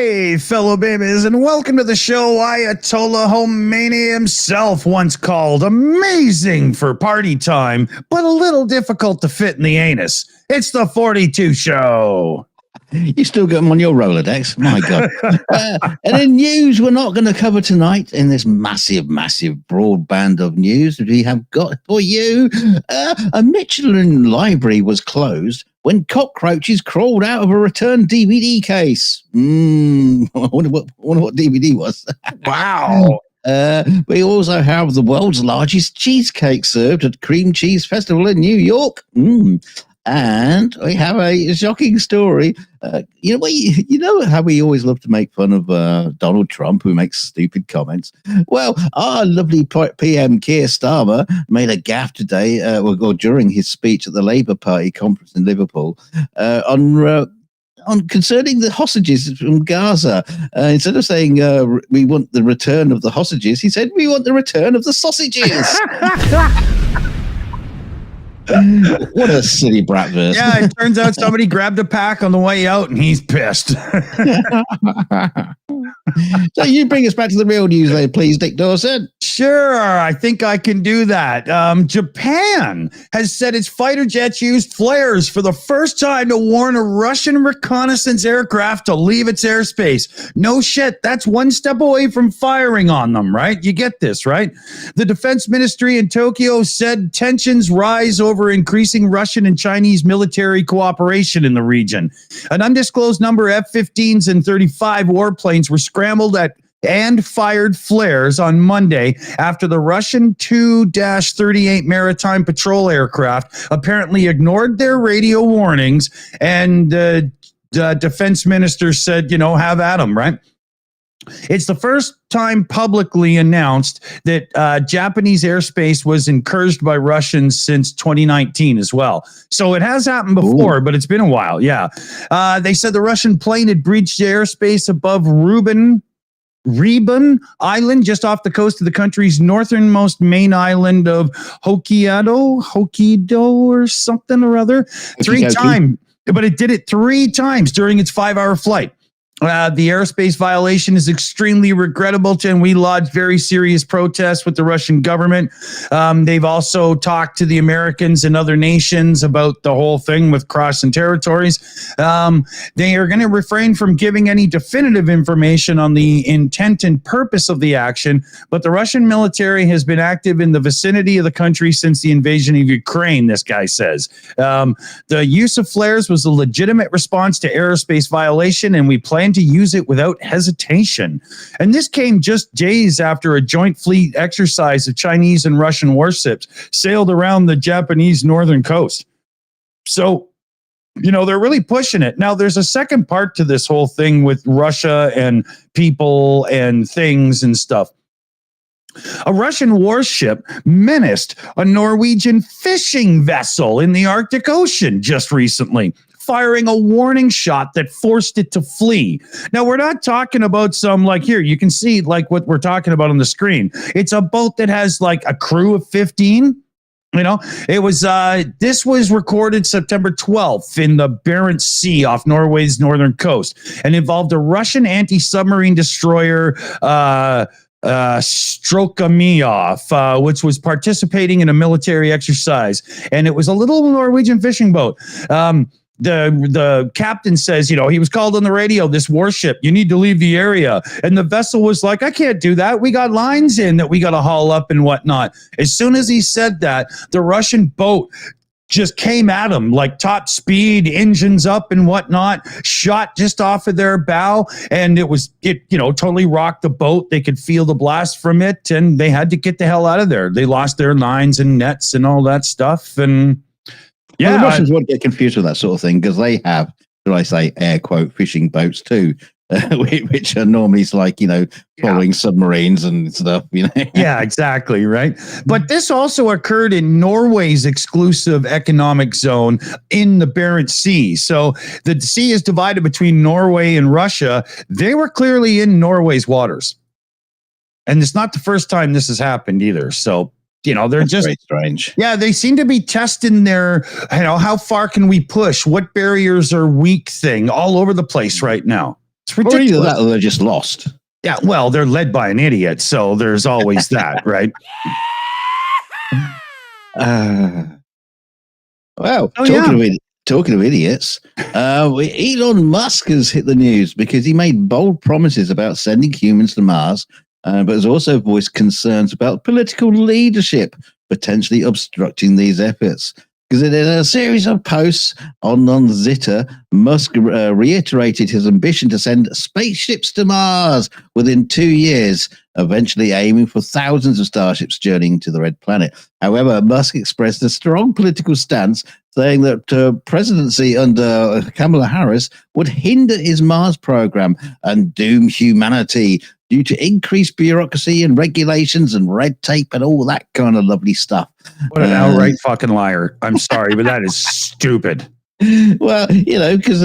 Hey, fellow babies, and welcome to the show Ayatollah Khomeini himself once called amazing for party time, but a little difficult to fit in the anus. It's the 42 show. You still got them on your Rolodex? My God. And in news we're not going to cover tonight in this massive broadband of news that we have got for you, a Michelin library was closed when cockroaches crawled out of a returned DVD case. I wonder what DVD was. Wow. We also have the world's largest cheesecake served at Cream Cheese Festival in New York. And we have a shocking story. You know how we always love to make fun of Donald Trump, who makes stupid comments. Well, our lovely PM Keir Starmer made a gaffe today, or during his speech at the Labour Party conference in Liverpool, on concerning the hostages from Gaza. Instead of saying we want the return of the hostages, he said we want the return of the sausages. What a silly brat verse. Yeah, it turns out somebody grabbed a pack on the way out and he's pissed. So you bring us back to the real news there, please, Dick Dawson. Sure, I think I can do that. Japan has said its fighter jets used flares for the first time to warn a Russian reconnaissance aircraft to leave its airspace. No shit, that's one step away from firing on them, right? You get this, right? The defense ministry in Tokyo said tensions rise over increasing Russian and Chinese military cooperation in the region. An undisclosed number of F-15s and 35 warplanes were scrambled at and fired flares on Monday after the Russian Tu-38 maritime patrol aircraft apparently ignored their radio warnings, and the defense minister said, have at them, right? It's the first time publicly announced that Japanese airspace was incursioned by Russians since 2019 as well. So it has happened before, but it's been a while. Yeah. They said the Russian plane had breached airspace above Rebun Island, just off the coast of the country's northernmost main island of Hokkaido or something or other. Three times, but it did it 3 times during its 5-hour flight. The airspace violation is extremely regrettable, and we lodged very serious protests with the Russian government. They've also talked to the Americans and other nations about the whole thing with crossing territories. They are going to refrain from giving any definitive information on the intent and purpose of the action, but the Russian military has been active in the vicinity of the country since the invasion of Ukraine, this guy says. The use of flares was a legitimate response to airspace violation, and we plan to use it without hesitation. And this came just days after a joint fleet exercise of Chinese and Russian warships sailed around the Japanese northern coast. So, they're really pushing it. Now, there's a second part to this whole thing with Russia and people and things and stuff. A Russian warship menaced a Norwegian fishing vessel in the Arctic Ocean just recently, firing a warning shot that forced it to flee. Now, we're not talking about some, here, you can see, what we're talking about on the screen. It's a boat that has, a crew of 15. It was, this was recorded September 12th in the Barents Sea off Norway's northern coast, and involved a Russian anti-submarine destroyer, Strokomiov, which was participating in a military exercise. And it was a little Norwegian fishing boat. The captain says, he was called on the radio, this warship, you need to leave the area. And the vessel was like, I can't do that. We got lines in that we got to haul up and whatnot. As soon as he said that, the Russian boat just came at him, top speed, engines up and whatnot, shot just off of their bow. And it totally rocked the boat. They could feel the blast from it, and they had to get the hell out of there. They lost their lines and nets and all that stuff. And yeah, well, the Russians won't get confused with that sort of thing, because they have, should I say, air quote, fishing boats too, which are normally following submarines and stuff, Yeah, exactly, right? But this also occurred in Norway's exclusive economic zone in the Barents Sea. So the sea is divided between Norway and Russia. They were clearly in Norway's waters. And it's not the first time this has happened either. So they're That's just very strange. Yeah, they seem to be testing their, how far can we push? What barriers are weak thing all over the place right now. It's Or either ridiculous. that or they're just lost. Yeah, well, they're led by an idiot, so there's always that, right? Well, Oh, talking of idiots, Elon Musk has hit the news because he made bold promises about sending humans to Mars, but has also voiced concerns about political leadership potentially obstructing these efforts. Because in a series of posts on Zitter, Musk reiterated his ambition to send spaceships to Mars within 2 years, eventually aiming for thousands of starships journeying to the Red Planet. However, Musk expressed a strong political stance, saying that presidency under Kamala Harris would hinder his Mars program and doom humanity due to increased bureaucracy and regulations and red tape and all that kind of lovely stuff. What an outright fucking liar. I'm sorry, but that is stupid. Well, because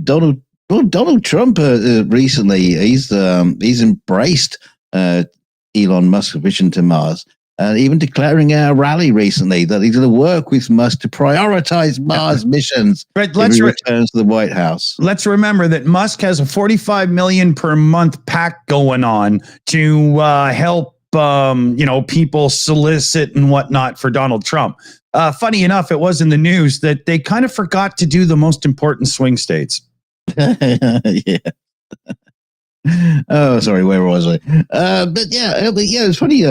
Donald Trump recently he's embraced Elon Musk's vision to Mars, and even declaring at a rally recently that he's going to work with Musk to prioritize Mars missions But if he returns to the White House. Let's remember that Musk has a $45 million per month pact going on to help people solicit and whatnot for Donald Trump. Funny enough, it was in the news that they kind of forgot to do the most important swing states. Yeah. Oh, sorry, where was I? But it's funny.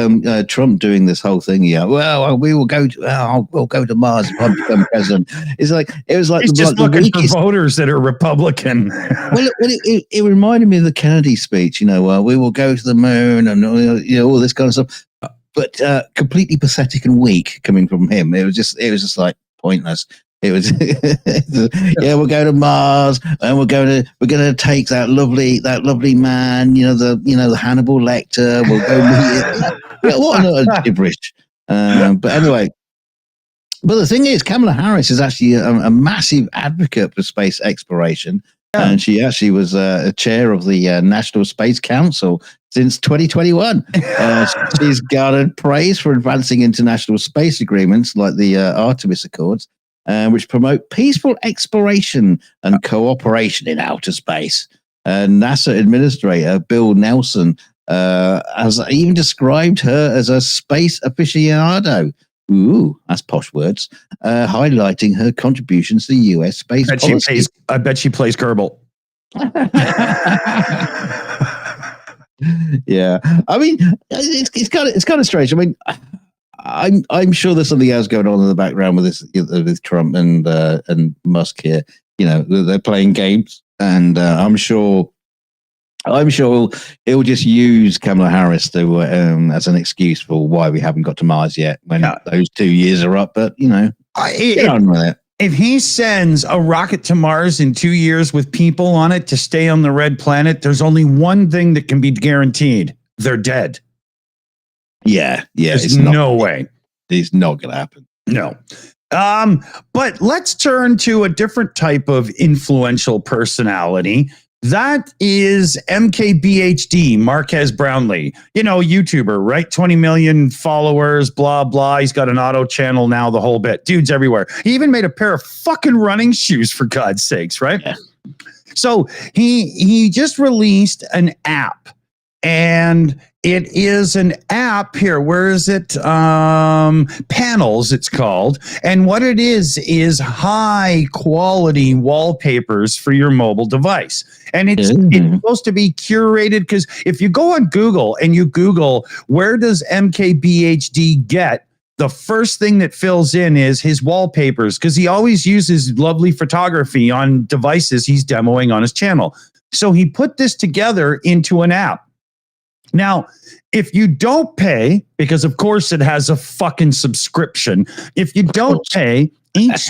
Trump doing this whole thing. Yeah, well, we'll go to Mars if I become president. It was like He's just the looking for voters that are Republican. Well, it reminded me of the Kennedy speech. We will go to the moon and all this kind of stuff. But completely pathetic and weak coming from him. It was just like pointless. It was we'll go to Mars and we're going to take that lovely man, the Hannibal Lecter. We'll go meet it. What a gibberish. But anyway, but the thing is, Kamala Harris is actually a massive advocate for space exploration, and she actually was a chair of the National Space Council since 2021. She's garnered praise for advancing international space agreements like the Artemis Accords, which promote peaceful exploration and cooperation in outer space. NASA Administrator Bill Nelson has even described her as a space aficionado. Ooh, that's posh words. Highlighting her contributions to the U.S. space policy. I bet she plays Kerbal. Yeah, I mean, it's kind of strange. I mean, I'm sure there's something else going on in the background with this, with Trump and Musk here. They're playing games, and I'm sure he'll just use Kamala Harris to as an excuse for why we haven't got to Mars yet when those 2 years are up. But get on with it. If he sends a rocket to Mars in 2 years with people on it to stay on the red planet, there's only one thing that can be guaranteed: they're dead. Yeah. There's no way. It's not going to happen. No. But let's turn to a different type of influential personality. That is MKBHD, Marquez Brownlee. YouTuber, right? 20 million followers, blah, blah. He's got an auto channel now, the whole bit. Dude's everywhere. He even made a pair of fucking running shoes, for God's sakes, right? Yeah. So he just released an app. And it is an app here. Where is it? Panels, it's called. And what it is high quality wallpapers for your mobile device. And it's supposed to be curated, because if you go on Google and you Google, where does MKBHD get? The first thing that fills in is his wallpapers, because he always uses lovely photography on devices he's demoing on his channel. So he put this together into an app. Now, if you don't pay, because of course it has a fucking subscription, if you don't pay, each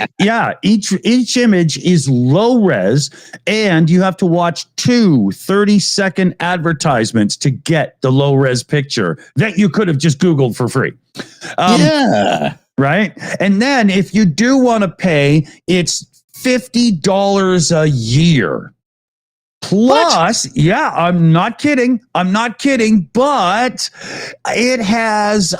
image is low res, and you have to watch 2 30-second advertisements to get the low res picture that you could have just Googled for free. Right? And then if you do want to pay, it's $50 a year. Plus, I'm not kidding, but it has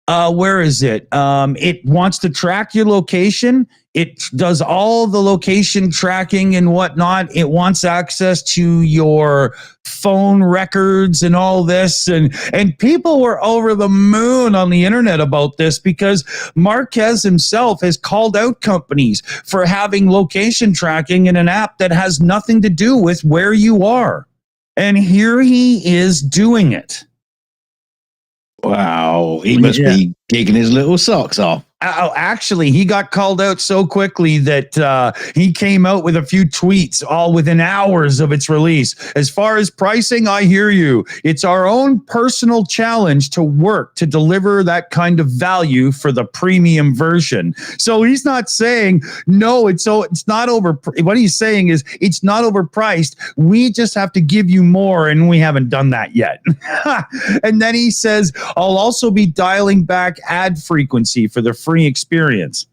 Where is it? It wants to track your location. It does all the location tracking and whatnot. It wants access to your phone records and all this. And people were over the moon on the internet about this because Marquez himself has called out companies for having location tracking in an app that has nothing to do with where you are. And here he is doing it. Wow, he must be gigging his little socks off. Actually, he got called out so quickly that he came out with a few tweets all within hours of its release. As far as pricing, I hear you. It's our own personal challenge to work to deliver that kind of value for the premium version. So he's not saying, no, it's not over. What he's saying is it's not overpriced. We just have to give you more, and we haven't done that yet. And then he says, I'll also be dialing back ad frequency for the free experience.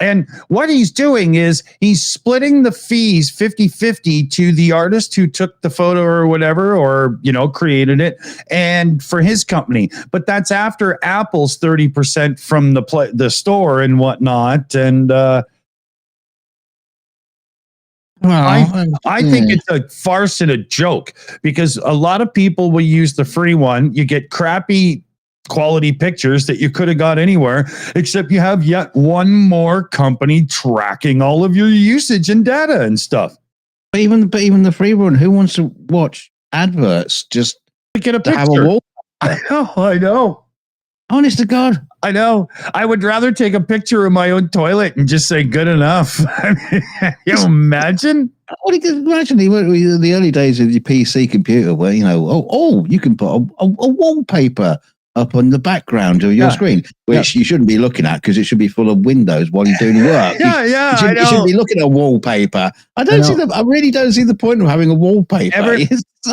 And what he's doing is he's splitting the fees 50-50 to the artist who took the photo or whatever, or, created it, and for his company. But that's after Apple's 30% from the store and whatnot. And I think it's a farce and a joke, because a lot of people will use the free one. You get crappy quality pictures that you could have got anywhere, except you have yet one more company tracking all of your usage and data and stuff. But even the free one, who wants to watch adverts just to get a picture? Have a wall? I know. Honest to God. I know. I would rather take a picture of my own toilet and just say good enough. I mean, you imagine? Imagine the early days of your PC computer where, you can put a wallpaper up on the background of your screen, which you shouldn't be looking at because it should be full of windows while you're doing work. You shouldn't be looking at wallpaper. I really don't see the point of having a wallpaper.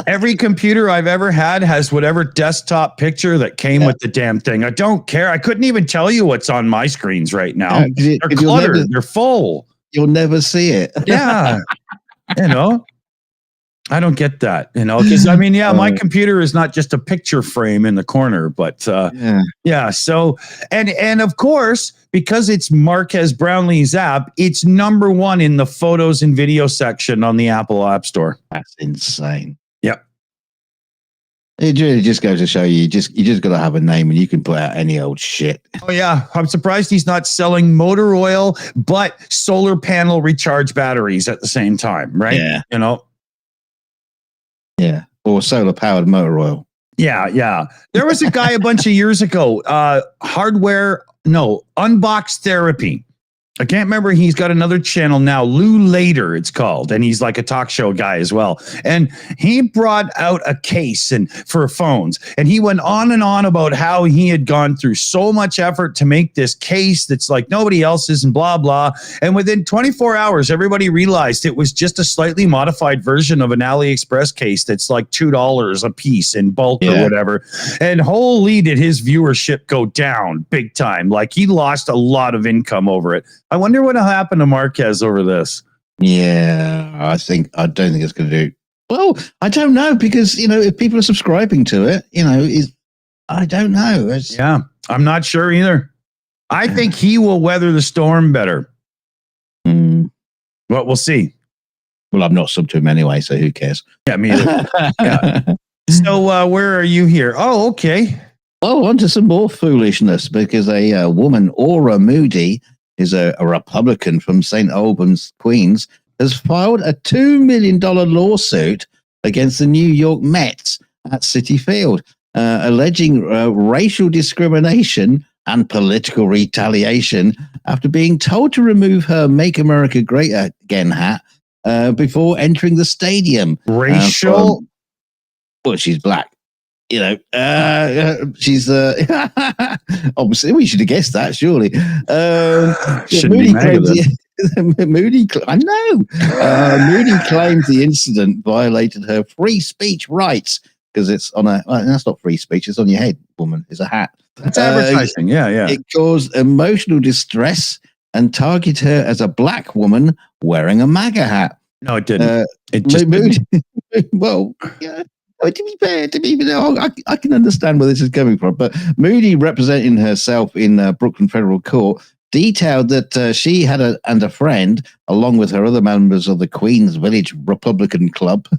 Every computer I've ever had has whatever desktop picture that came with the damn thing. I don't care. I couldn't even tell you what's on my screens right now. They're cluttered. They're full. You'll never see it. Yeah. I don't get that, because my computer is not just a picture frame in the corner, but So, and of course, because it's Marquez Brownlee's app, it's number one in the photos and video section on the Apple App Store. That's insane. Yep. It really just goes to show you just got to have a name and you can put out any old shit. Oh, yeah. I'm surprised he's not selling motor oil, but solar panel recharge batteries at the same time, right? Yeah. Yeah, or solar-powered motor oil. Yeah. There was a guy a bunch of years ago, Unbox Therapy. I can't remember. He's got another channel now, Lou Later it's called, and he's like a talk show guy as well. And he brought out a case for phones, and he went on and on about how he had gone through so much effort to make this case that's like nobody else's and blah, blah. And within 24 hours, everybody realized it was just a slightly modified version of an AliExpress case that's like $2 a piece in bulk or whatever. And holy, did his viewership go down big time. Like he lost a lot of income over it. I wonder what will happen to Marquez over this. Yeah, I don't think it's going to do. Well, I don't know, because, if people are subscribing to it, I don't know. I'm not sure either. I think he will weather the storm better. But we'll see. Well, I'm not sub to him anyway, so who cares? Yeah, me either. So where are you here? Oh, okay. Well, on to some more foolishness, because a woman, Aura Moody, is a Republican from St. Albans, Queens, has filed a $2 million lawsuit against the New York Mets at Citi Field, alleging racial discrimination and political retaliation after being told to remove her Make America Great Again hat before entering the stadium. Racial? Well, she's black. She's obviously we should have guessed that, surely. Moody claims the incident violated her free speech rights because it's on that's not free speech, it's on your head, woman. It's a hat. That's advertising. Yeah. It caused emotional distress and targeted her as a black woman wearing a MAGA hat. No, it didn't. It just Moody, well, yeah. To be fair, I can understand where this is coming from. But Moody, representing herself in Brooklyn Federal Court, detailed that she had a friend, along with her other members of the Queens Village Republican Club,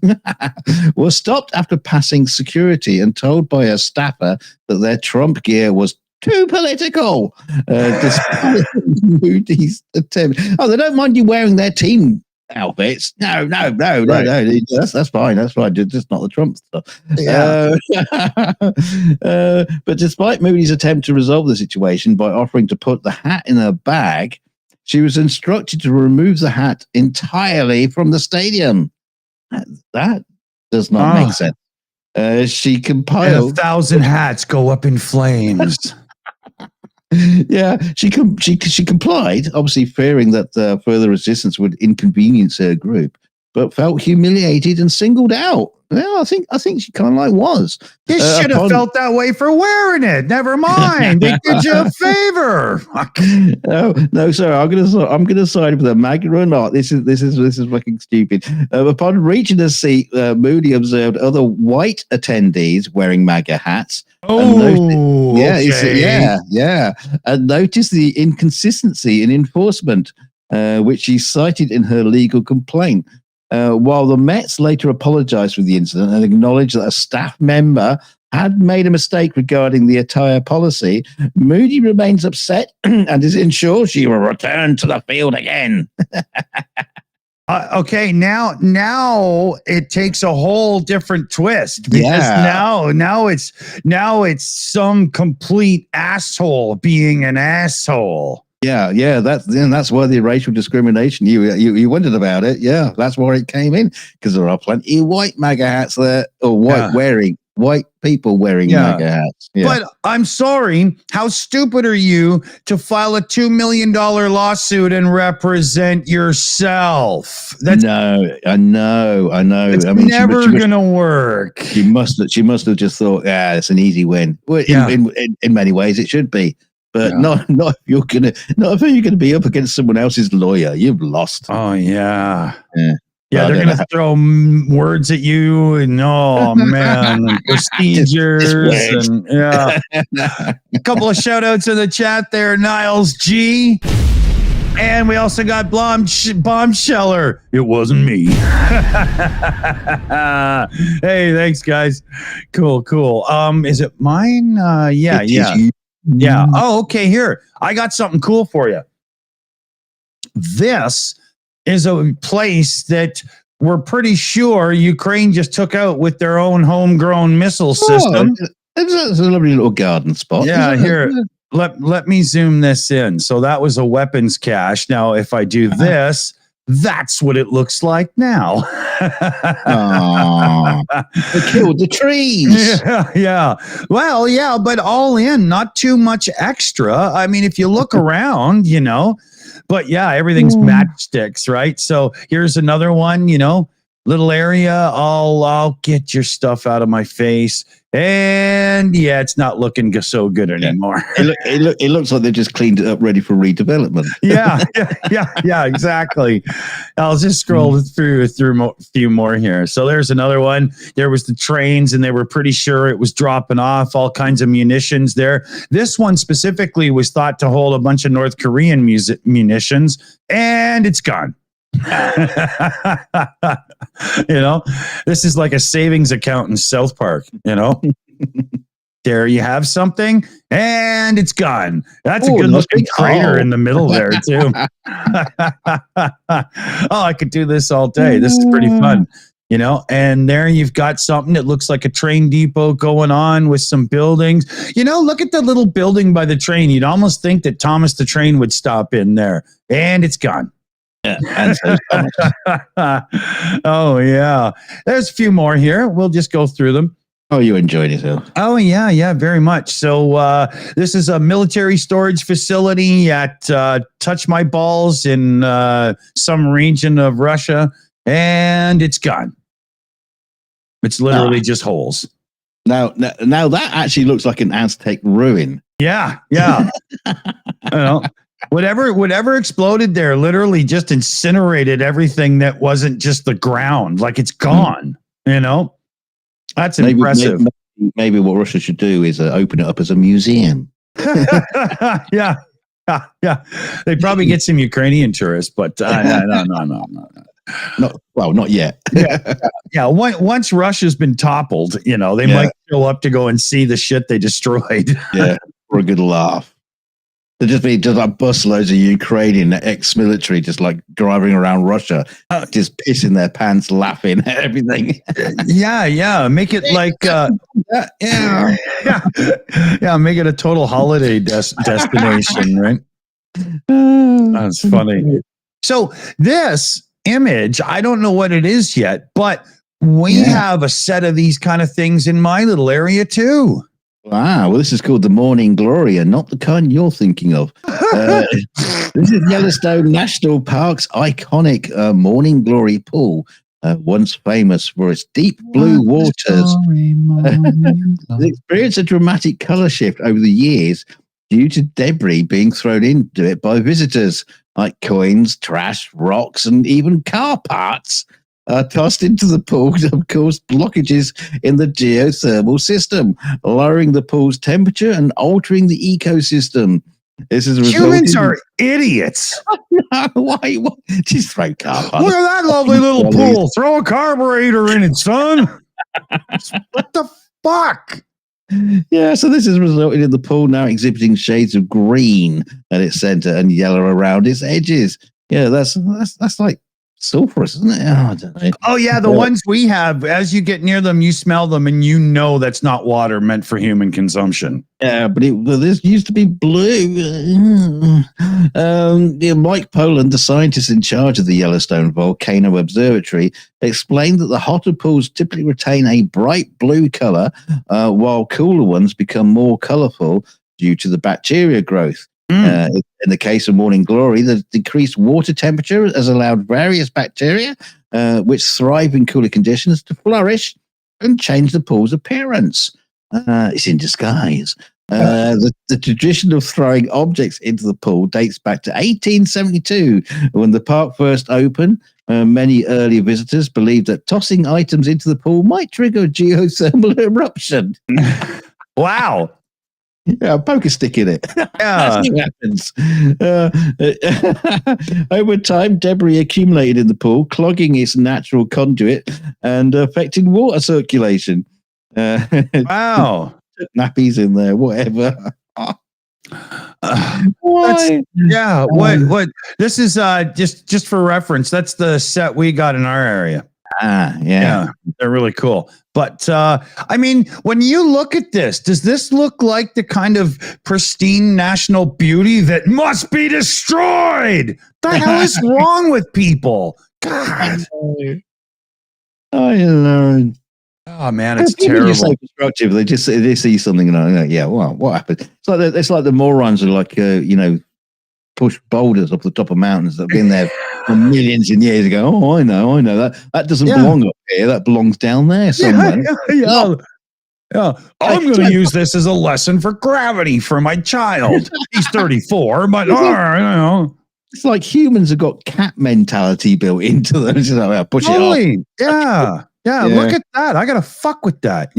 were stopped after passing security and told by a staffer that their Trump gear was too political. Despite Moody's attempt. Oh, they don't mind you wearing their team outfits. No. That's fine. That's fine. Just not the Trump stuff. Yeah. But despite Moody's attempt to resolve the situation by offering to put the hat in her bag, she was instructed to remove the hat entirely from the stadium. That does not make sense. She compiled 1,000 hats go up in flames. Yeah, she complied, obviously fearing that further resistance would inconvenience her group, but felt humiliated and singled out. Well, I think she kind of like was. You should have felt that way for wearing it. Never mind. They did you a favor. No, sir. I'm gonna side with the MAGA or not. This is fucking stupid. Upon reaching the seat, Moody observed other white attendees wearing MAGA hats. Oh, and noticed the inconsistency in enforcement, which she cited in her legal complaint. While the Mets later apologized for the incident and acknowledged that a staff member had made a mistake regarding the attire policy, Moody remains upset and is ensured she will return to the field again. Okay, now it takes a whole different twist because now it's some complete asshole being an asshole. Yeah, that's why the racial discrimination. You wondered about it. Yeah, that's why it came in, because there are plenty of white MAGA hats there, or white people wearing MAGA hats. Yeah. But I'm sorry, how stupid are you to file a $2 million lawsuit and represent yourself? No, I know. It's never gonna work. She must have just thought, it's an easy win. Well, in many ways, it should be. But not if you're gonna be up against someone else's lawyer. You've lost. Oh yeah. They're gonna throw words at you, and man, and procedures, and a couple of shout outs in the chat there, Niles G. And we also got Bombsheller. It wasn't me. Hey, thanks, guys. Cool. Is it mine? Yeah. Oh, okay. Here, I got something cool for you. This is a place that we're pretty sure Ukraine just took out with their own homegrown missile system. It's a lovely little garden spot. Yeah, here. Let me zoom this in. So that was a weapons cache. Now, if I do this, that's what it looks like now. They killed the trees. Yeah. Well, yeah, but all in, not too much extra. I mean, if you look around, but yeah, everything's matchsticks, right? So here's another one, little area. I'll get your stuff out of my face. And it's not looking so good anymore. It looks like they just cleaned it up, ready for redevelopment. Yeah, exactly. I'll just scroll through a few more here. So there's another one. There was the trains, and they were pretty sure it was dropping off all kinds of munitions there. This one specifically was thought to hold a bunch of North Korean munitions, and it's gone. This is like a savings account in South Park. There you have something, and it's gone. That's a good looking crater in the middle there too. I could do this all day. This is pretty fun. And there you've got something that looks like a train depot going on with some buildings. Look at the little building by the train. You'd almost think that Thomas the Train would stop in there, and it's gone. Oh yeah, there's a few more here. We'll just go through them. Oh, you enjoyed it, though. Oh yeah, very much. So this is a military storage facility at Touch My Balls in some region of Russia, and it's gone. It's literally just holes. Now that actually looks like an Aztec ruin. Yeah. Whatever exploded there literally just incinerated everything that wasn't just the ground. Like it's gone, That's impressive. Maybe what Russia should do is open it up as a museum. Yeah. They probably get some Ukrainian tourists, but no. Not yet. Yeah. Once Russia's been toppled, they might show up to go and see the shit they destroyed. Yeah, for a good laugh. There'd just be like busloads of Ukrainian ex-military just like driving around Russia, just pissing their pants, laughing at everything. Yeah. Make it like, make it a total holiday destination, right? That's funny. So this image, I don't know what it is yet, but we have a set of these kind of things in my little area too. Wow, well, this is called the Morning Glory, and not the kind you're thinking of. This is Yellowstone National Park's iconic Morning Glory pool, once famous for its deep blue waters. It experienced a dramatic color shift over the years due to debris being thrown into it by visitors, like coins, trash, rocks, and even car parts. Tossed into the pool have caused blockages in the geothermal system, lowering the pool's temperature and altering the ecosystem. This is humans are idiots. Why? Just throw car parts. Look at that lovely little pool. Throw a carburetor in it, son. What the fuck? Yeah, so this has resulted in the pool now exhibiting shades of green at its center and yellow around its edges. Yeah, that's like sulfurous, isn't it? Oh, I don't know. Oh yeah, the ones we have, as you get near them, you smell them and that's not water meant for human consumption. Yeah, but this used to be blue. Mike Poland, the scientist in charge of the Yellowstone Volcano Observatory, explained that the hotter pools typically retain a bright blue color, while cooler ones become more colorful due to the bacteria growth. In the case of Morning Glory, the decreased water temperature has allowed various bacteria, which thrive in cooler conditions, to flourish and change the pool's appearance. It's in disguise. The tradition of throwing objects into the pool dates back to 1872, when the park first opened. Many early visitors believed that tossing items into the pool might trigger a geothermal eruption. Wow. Yeah, poke a stick in it. Yeah. See what happens. Over time, debris accumulated in the pool, clogging its natural conduit and affecting water circulation. Wow. Nappies in there, whatever. Why? What? This is just for reference. That's the set we got in our area. Yeah, they're really cool. But I mean, when you look at this, does this look like the kind of pristine national beauty that must be destroyed? The hell is wrong with people? God, I know. Oh man, it's terrible. So constructive. They see something and like, yeah, well, what happened? It's like the morons who push boulders up the top of mountains that have been there for millions of years ago. Oh, I know that doesn't belong up here. That belongs down there somewhere. Yeah. I'm going to use this as a lesson for gravity for my child. He's 34, but it's like humans have got cat mentality built into them. It's like, push it up. Yeah. Look at that. I got to fuck with that,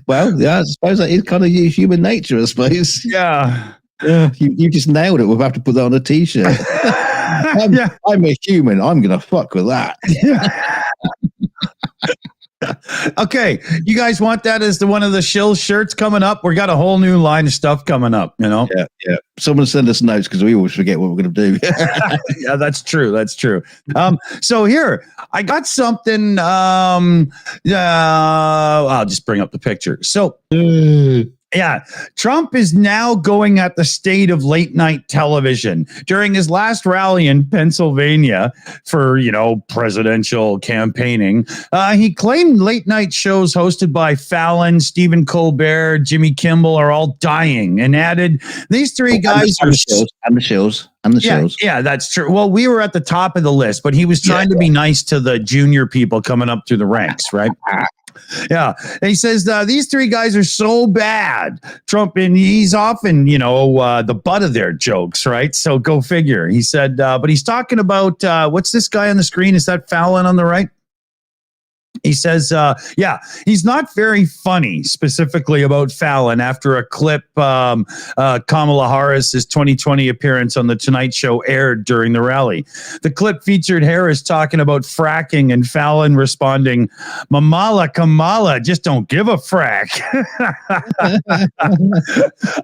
Well, yeah, I suppose that is kind of human nature, I suppose. Yeah. Yeah, you just nailed it. We'll have to put that on a t-shirt. I'm a human. I'm going to fuck with that. Okay, you guys want that as one of the Shills shirts coming up? We got a whole new line of stuff coming up, Yeah. Someone send us notes because we always forget what we're going to do. Yeah, that's true. So here, I got something. I'll just bring up the picture. So. Yeah, Trump is now going at the state of late night television. During his last rally in Pennsylvania for, presidential campaigning, he claimed late night shows hosted by Fallon, Stephen Colbert, Jimmy Kimmel are all dying, and added, these three guys are... And the Shills. Yeah, that's true. Well, we were at the top of the list, but he was trying to be nice to the junior people coming up through the ranks, right? Yeah. And he says, these three guys are so bad. Trump, and he's often, the butt of their jokes, right? So go figure. He said, but he's talking about, what's this guy on the screen? Is that Fallon on the right? He says, he's not very funny, specifically about Fallon, after a clip, Kamala Harris's 2020 appearance on The Tonight Show aired during the rally. The clip featured Harris talking about fracking and Fallon responding, Mamala Kamala, just don't give a frack.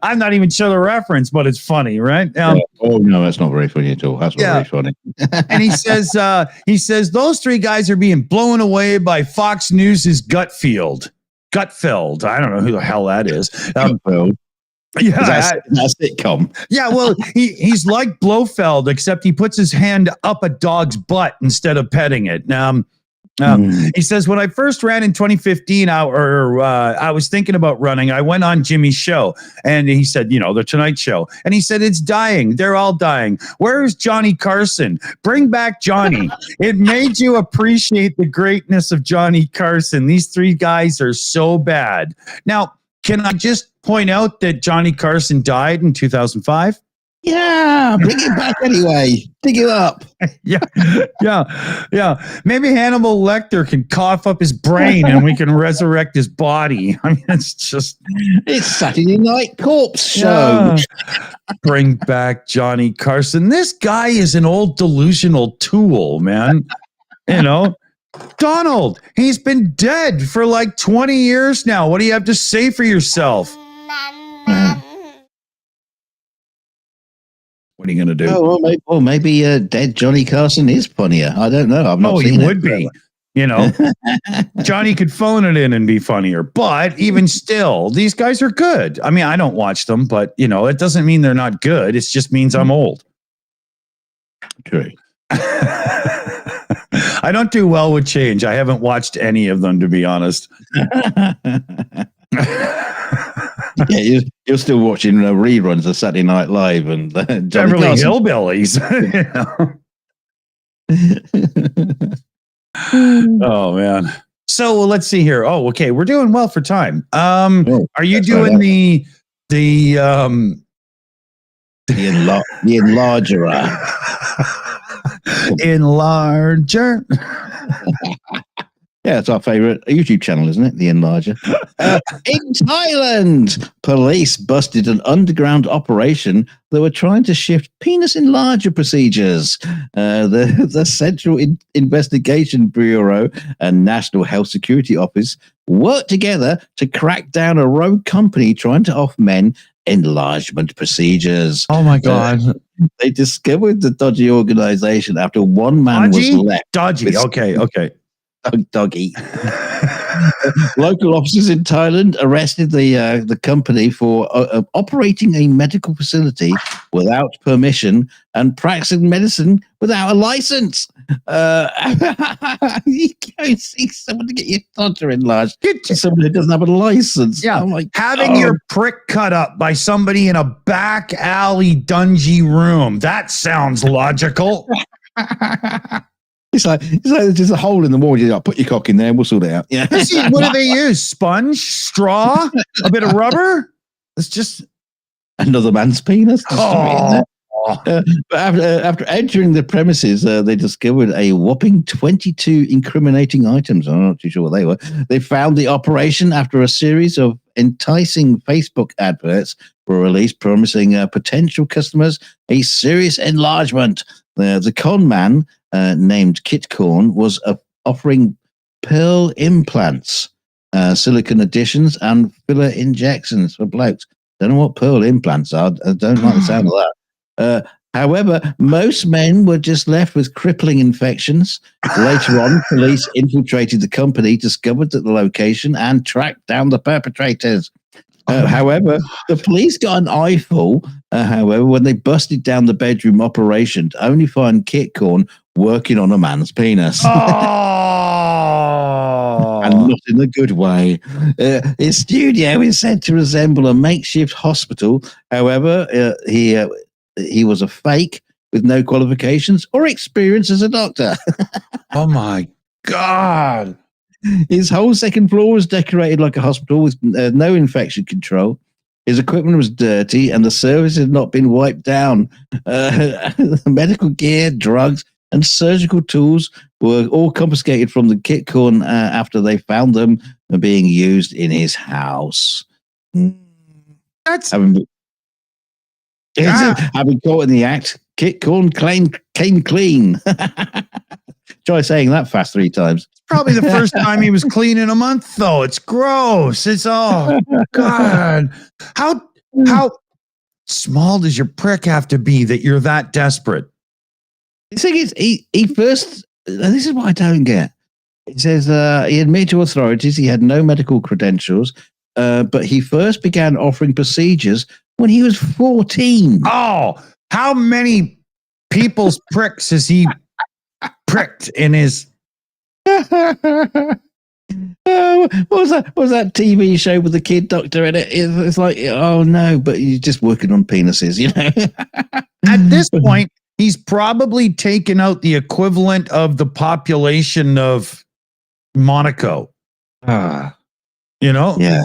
I'm not even sure the reference, but it's funny, right? Oh, no, that's not very funny at all. That's not very funny. And he says, those three guys are being blown away by Fox News' Gutfeld. I don't know who the hell that is. Gutfeld. Yeah, that's a sitcom. Yeah, well, he's like Blofeld, except he puts his hand up a dog's butt instead of petting it. He says, when I first ran in 2015, I was thinking about running. I went on Jimmy's show, and he said, The Tonight Show. And he said, it's dying. They're all dying. Where's Johnny Carson? Bring back Johnny. It made you appreciate the greatness of Johnny Carson. These three guys are so bad. Now, can I just point out that Johnny Carson died in 2005? Yeah, bring it back anyway. Dig it up. Yeah. Maybe Hannibal Lecter can cough up his brain and we can resurrect his body. I mean, it's Saturday Night Corpse Show. Bring back Johnny Carson. This guy is an old delusional tool, man. Donald, he's been dead for like 20 years now. What do you have to say for yourself? What are you going to do? Maybe dead Johnny Carson is funnier. I don't know. I've not seen he would be. Johnny could phone it in and be funnier. But even still, these guys are good. I mean, I don't watch them, but, it doesn't mean they're not good. It just means I'm old. True. I don't do well with change. I haven't watched any of them, to be honest. Yeah, you're still watching reruns of Saturday Night Live and Beverly Hillbillies. Oh man. So let's see here. Oh, okay, we're doing well for time. Are you doing the enlarger? Enlarger. Yeah, it's our favorite YouTube channel, isn't it? The Enlarger. In Thailand, police busted an underground operation that were trying to shift penis enlarger procedures. The Central Investigation Bureau and National Health Security Office worked together to crack down a rogue company trying to offer men enlargement procedures. Oh my God. They discovered the dodgy organization after one man was left. Dodgy. Okay. Doggy. Local officers in Thailand arrested the company for operating a medical facility without permission and practicing medicine without a license. You go see someone to get your todger enlarged. Someone who doesn't have a license. Yeah, having your prick cut up by somebody in a back alley dungy room. That sounds logical. It's like there's just a hole in the wall. You like, put your cock in there and we'll sort it out. Yeah. What do they use? Sponge? Straw? A bit of rubber? It's just another man's penis. Oh. But after entering the premises, they discovered a whopping 22 incriminating items. I'm not too sure what they were. They found the operation after a series of enticing Facebook adverts were released, promising potential customers a serious enlargement. The con man, named Kit Corn, was offering pearl implants, silicone additions, and filler injections for blokes. Don't know what pearl implants are. I don't like the sound of that. However, most men were just left with crippling infections. Later on, police infiltrated the company, discovered the location, and tracked down the perpetrators. However, the police got an eyeful, when they busted down the bedroom operation to only find Kit Corn working on a man's penis. Oh! And not in a good way. His studio is said to resemble a makeshift hospital. However, he was a fake with no qualifications or experience as a doctor. Oh, my God. His whole second floor was decorated like a hospital with no infection control. His equipment was dirty and the service had not been wiped down. Medical gear, drugs, and surgical tools were all confiscated from the Kitcorn after they found them being used in his house. That's having caught in the act, Kitcorn came clean. Try saying that fast 3 times. probably the first time he was clean in a month, though. It's gross. It's oh god. How small does your prick have to be that you're that desperate? The thing is, he first. This is what I don't get. It says he admitted to authorities he had no medical credentials, but he first began offering procedures when he was 14. Oh, how many people's pricks has he pricked in his? What was that TV show with the kid doctor in it? It's like, oh no, but he's just working on penises, you know. At this point, he's probably taken out the equivalent of the population of Monaco. You know? Yeah.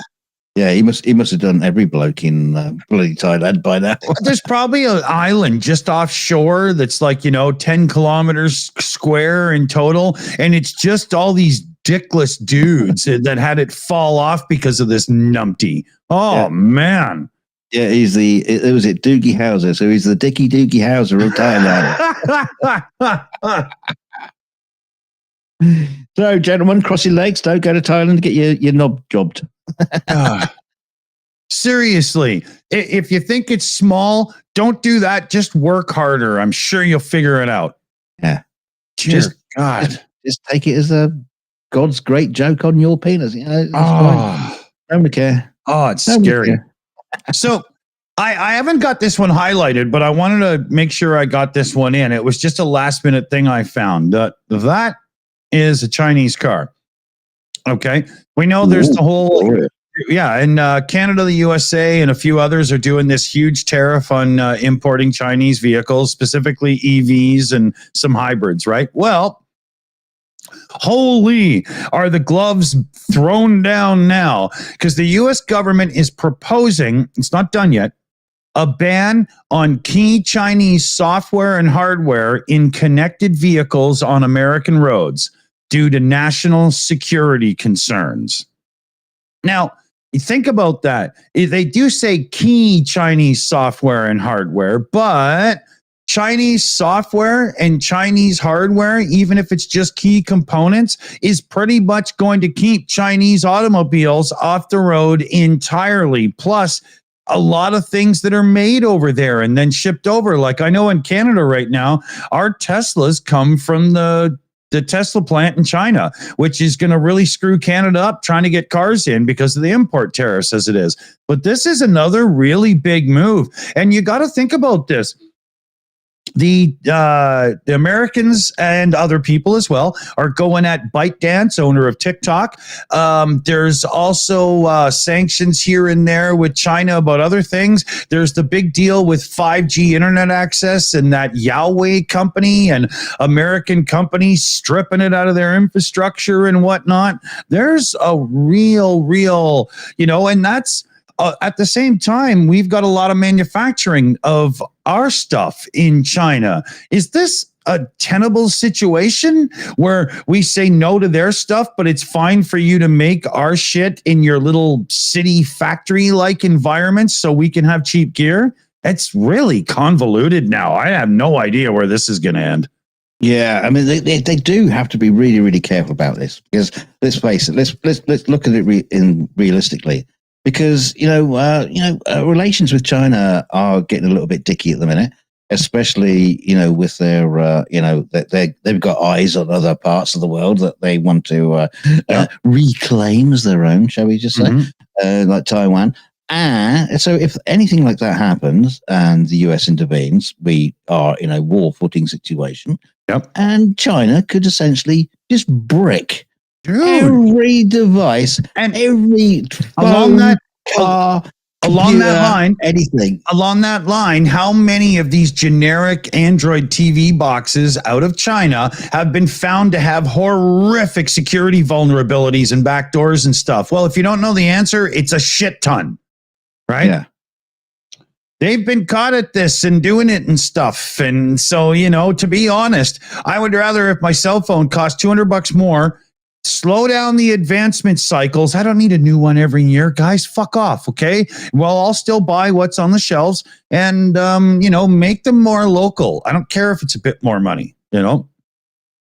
Yeah, he must have done every bloke in bloody Thailand by now. There's probably an island just offshore that's like, 10 kilometers square in total. And it's just all these dickless dudes that had it fall off because of this numpty. Oh, yeah. Man. Yeah, it was Doogie Howser. So he's the Doogie Howser of Thailand. So, gentlemen, cross your legs. Don't go to Thailand to get your knob jobbed. Seriously, if you think it's small, don't do that. Just work harder. I'm sure you'll figure it out. Yeah. Just take it as a God's great joke on your penis. Nobody care. Oh, it's scary. So I haven't got this one highlighted, but I wanted to make sure I got this one in. It was just a last minute thing I found. That is a Chinese car. Okay. We know there's the whole, and Canada, the USA, and a few others are doing this huge tariff on importing Chinese vehicles, specifically EVs and some hybrids, right? Well, holy are the gloves thrown down now, because the US government is proposing, it's not done yet, a ban on key Chinese software and hardware in connected vehicles on American roads due to national security concerns. Now, you think about that. They do say key Chinese software and hardware, but Chinese software and Chinese hardware, even if it's just key components, is pretty much going to keep Chinese automobiles off the road entirely. Plus, a lot of things that are made over there and then shipped over. Like I know in Canada right now, our Teslas come from the Tesla plant in China, which is going to really screw Canada up trying to get cars in because of the import tariffs as it is. But this is another really big move. And you got to think about this. The Americans and other people as well are going at ByteDance, owner of TikTok. There's also sanctions here and there with China about other things. There's the big deal with 5G internet access and that Huawei company and American companies stripping it out of their infrastructure and whatnot. There's a real, and that's at the same time, we've got a lot of manufacturing of our stuff in China. Is this a tenable situation where we say no to their stuff, but it's fine for you to make our shit in your little city factory-like environments so we can have cheap gear? It's really convoluted now. I have no idea where this is going to end. Yeah, I mean, they do have to be really, really careful about this because let's face it, let's look at it realistically. Because relations with China are getting a little bit dicky at the minute, especially with their they've got eyes on other parts of the world that they want to reclaim as their own, shall we just say, like Taiwan. And so, if anything like that happens and the US intervenes, we are in a war footing situation, and China could essentially just brick. Every device and every phone, along that line, anything along that line, how many of these generic Android TV boxes out of China have been found to have horrific security vulnerabilities and backdoors and stuff? Well, if you don't know the answer, it's a shit ton, right? Yeah. They've been caught at this and doing it and stuff. And so, to be honest, I would rather if my cell phone cost $200 more, slow down the advancement cycles. I don't need a new one every year. Guys, fuck off, okay? Well, I'll still buy what's on the shelves and, make them more local. I don't care if it's a bit more money,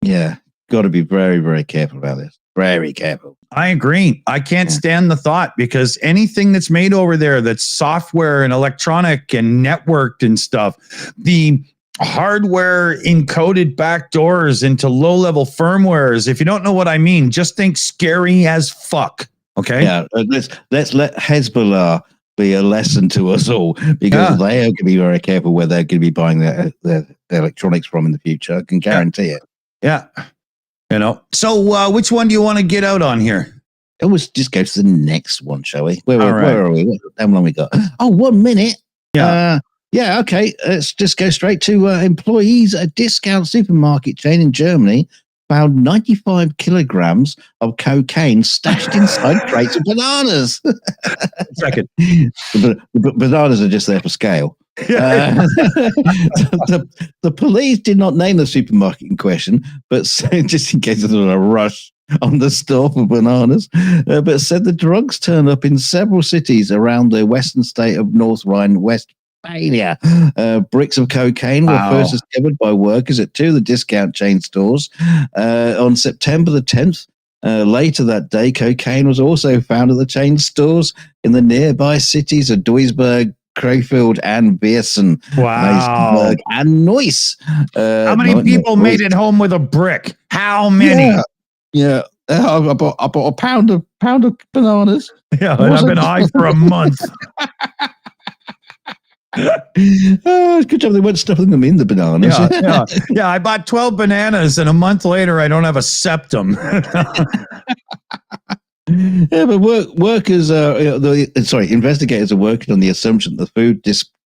Yeah, got to be very, very careful about this. Very careful. I agree. I can't stand the thought because anything that's made over there that's software and electronic and networked and stuff, the hardware encoded backdoors into low-level firmwares. If you don't know what I mean, just think scary as fuck. Okay. Yeah. Let's let Hezbollah be a lesson to us all because they are going to be very careful where they're going to be buying their electronics from in the future. I can guarantee it. Yeah. So which one do you want to get out on here? Let's just go to the next one, shall we? Where are we? How long we got? Oh, 1 minute. Yeah. Yeah, okay. Let's just go straight to employees at a discount supermarket chain in Germany found 95 kilograms of cocaine stashed inside crates of bananas. Second. The bananas are just there for scale. The police did not name the supermarket in question, but just in case there was a rush on the store for bananas, but said the drugs turned up in several cities around the western state of North Rhine-Westphalia. Bricks of cocaine were first discovered by workers at two of the discount chain stores on September the 10th. Later that day, cocaine was also found at the chain stores in the nearby cities of Duisburg, Krefeld, and Viersen. Wow. And Neuss. How many people made it home with a brick? How many? Yeah. I bought a pound of bananas. Yeah, I've been high for a month. Good job they weren't stuffing them in the bananas. Yeah, I bought 12 bananas, and a month later, I don't have a septum. Yeah, but investigators are working on the assumption that the food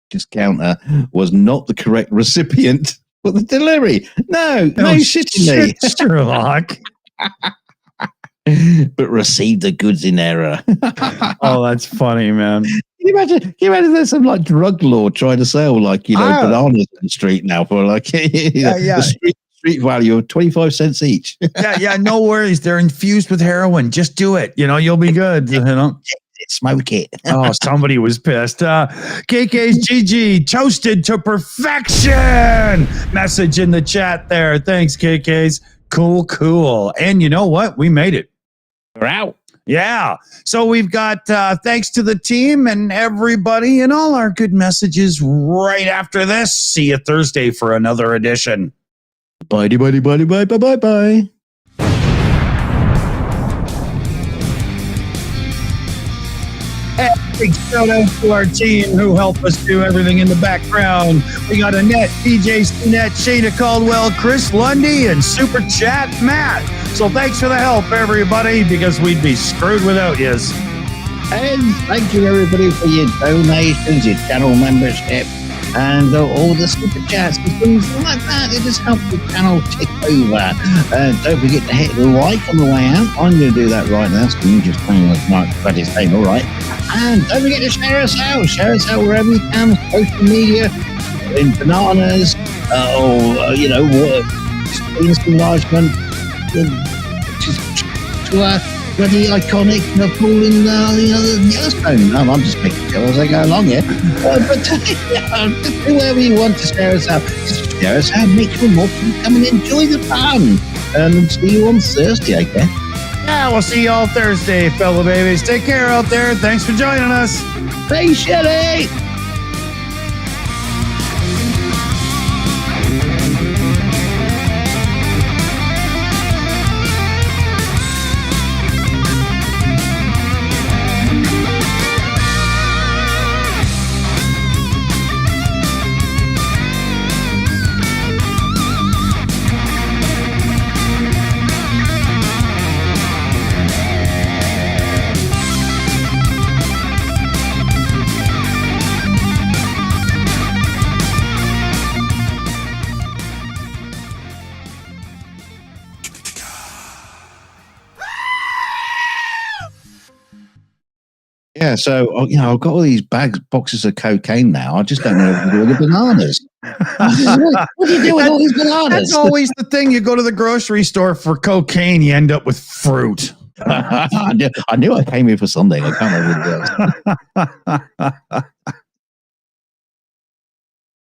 discounter was not the correct recipient for the delivery. No shitting me. Sherlock. But received the goods in error. Oh, that's funny, man. Can you imagine there's some like drug lord trying to sell bananas in the street now for the street value of 25 cents each. Yeah, no worries. They're infused with heroin. Just do it. You'll be good. Smoke it. Oh, somebody was pissed. KK's GG toasted to perfection. Message in the chat there. Thanks, KK's. Cool. And you know what? We made it. We're out. Yeah. So we've got thanks to the team and everybody and all our good messages right after this. See you Thursday for another edition. Bye. And big shout out to our team who help us do everything in the background. We got Annette, DJ Stinnett, Shana Caldwell, Chris Lundy, and Super Chat Matt. So thanks for the help, everybody, because we'd be screwed without yous. And thank you, everybody, for your donations, your channel membership, and all the super chats and things like that. It just helps the channel tick over. Don't forget to hit like on the way out. I'm going to do that right now, so you can just playing with Mark Credit's table, right? And don't forget to share us out. Share us out wherever you can, social media, in bananas, screen enlargement, to a bloody iconic pool in Yellowstone. I'm just making sure as I go along here. But whoever you want to share us out, just share us out. Make sure more people come and enjoy the fun. And see you on Thursday, I guess. Yeah, we'll see you all Thursday, fellow babies. Take care out there. Thanks for joining us. Hey, Shelly. Yeah, so I've got all these boxes of cocaine now. I just don't know what to do with the bananas. What do you do with all these bananas? That's always the thing. You go to the grocery store for cocaine, you end up with fruit. I knew I came here for something. I can't remember what it was.